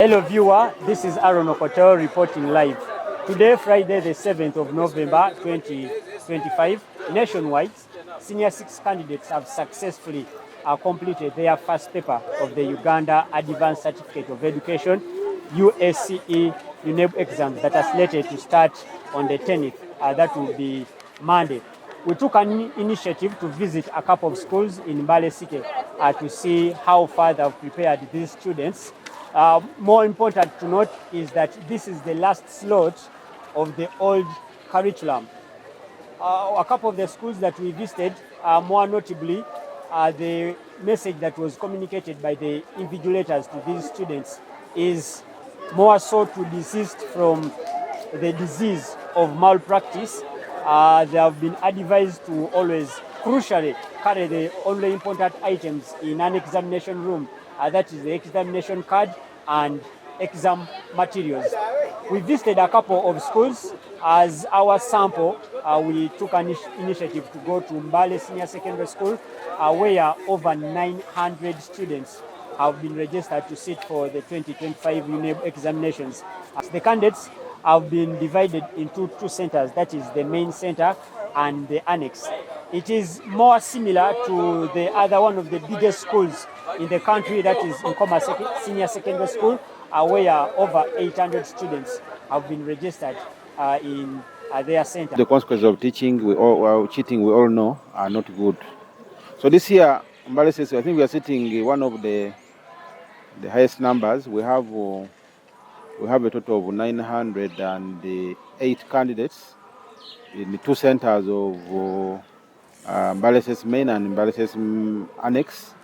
Hello viewer, this is Aaron Okotel reporting live. Today, Friday the 7th of November 2025, nationwide, Senior 6 candidates have successfully completed their first paper of the Uganda Advanced Certificate of Education UACE exams that are slated to start on the 10th. That will be Monday. We took an initiative to visit a couple of schools in MBALE to see how far they have prepared these students. More important to note is that this is the last slot of the old curriculum. A couple of the schools that we visited, more notably, the message that was communicated by the invigilators to these students is more so to desist from the disease of malpractice. They have been advised to always, crucially, carry the only important items in an examination room. That is the examination card and exam materials. We visited a couple of schools. As our sample, we took an initiative to go to MBALE Senior Secondary School, where over 900 students have been registered to sit for the 2025 UNEB examinations. The candidates have been divided into two centers, that is the main center and the annex. It is more similar to the other one of the biggest schools in the country, that is Nkoma Senior Secondary School, where over 800 students have been registered in their center. The consequences of cheating, we all know, are not good. So this year, MBALE says, I think we are sitting one of the highest numbers. We have a total of 908 candidates in the two centers of MBALE main and MBALE annex.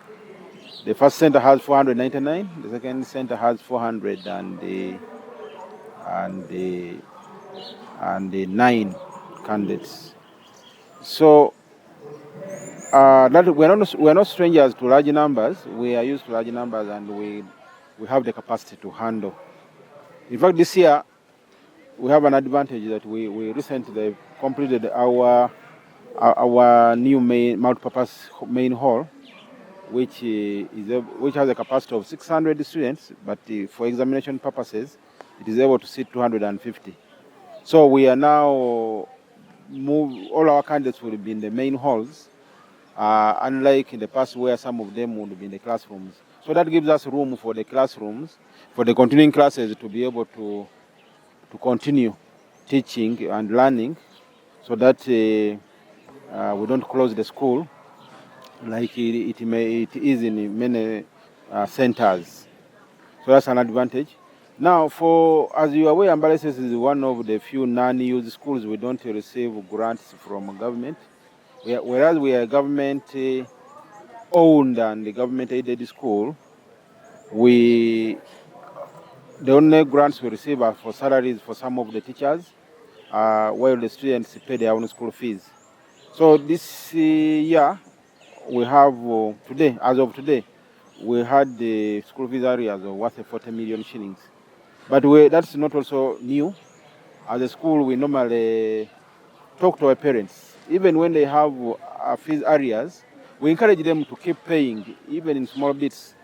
The first center has 499. The second center has 409 candidates. So that we are not strangers to large numbers. We are used to large numbers, and we have the capacity to handle. In fact, this year we have an advantage that we recently completed our new multi-purpose main hall, which has a capacity of 600 students, but for examination purposes, it is able to seat 250. So we are now all our candidates will be in the main halls, unlike in the past where some of them would be in the classrooms. So that gives us room for the classrooms, for the continuing classes to be able to continue teaching and learning, so that we don't close the school like it is in many centers. So that's an advantage. Now, as you are aware, MBALE is one of the few non-used schools we don't receive grants from government, whereas we are government-owned and the government-aided school. The only grants we receive are for salaries for some of the teachers, while the students pay their own school fees. So this year, we have as of today, we had the school fees areas of worth 40 million shillings. But that's not also new. As a school, we normally talk to our parents. Even when they have fees areas, we encourage them to keep paying, even in small bits.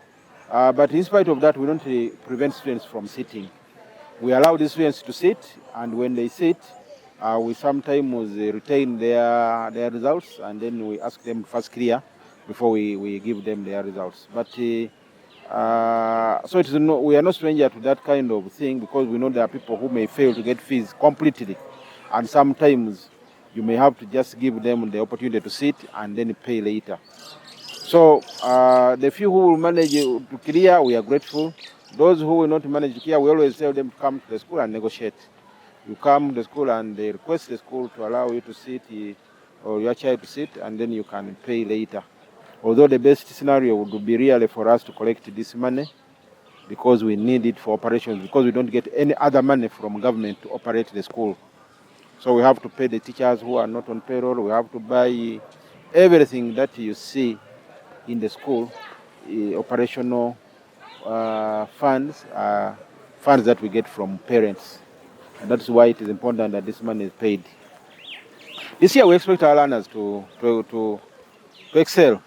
But in spite of that, we don't prevent students from sitting. We allow the students to sit, and when they sit, we sometimes retain their results, and then we ask them to first clear before we give them their results. But so we are not stranger to that kind of thing, because we know there are people who may fail to get fees completely, and sometimes you may have to just give them the opportunity to sit and then pay later. So the few who will manage to clear, we are grateful. Those who will not manage to clear, we always tell them to come to the school and negotiate. You come to the school and they request the school to allow you to sit, or your child to sit, and then you can pay later. Although the best scenario would be really for us to collect this money, because we need it for operations, because we don't get any other money from government to operate the school. So we have to pay the teachers who are not on payroll. We have to buy everything that you see in the school, operational funds that we get from parents. And that's why it is important that this money is paid. This year we expect our learners to excel,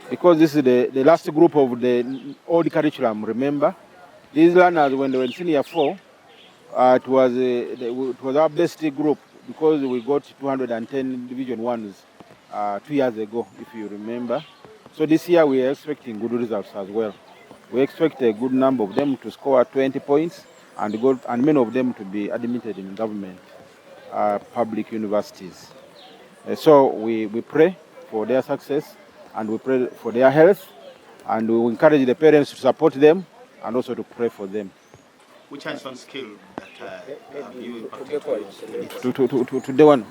because this is the last group of the old curriculum, remember? These learners, when they were in senior 4, it was our best group because we got 210 Division 1s 2 years ago, if you remember. So this year we are expecting good results as well. We expect a good number of them to score 20 points and many of them to be admitted in government public universities. So we pray for their success and we pray for their health, and we encourage the parents to support them and also to pray for them. Which hands-on skill that you impacted to To the one?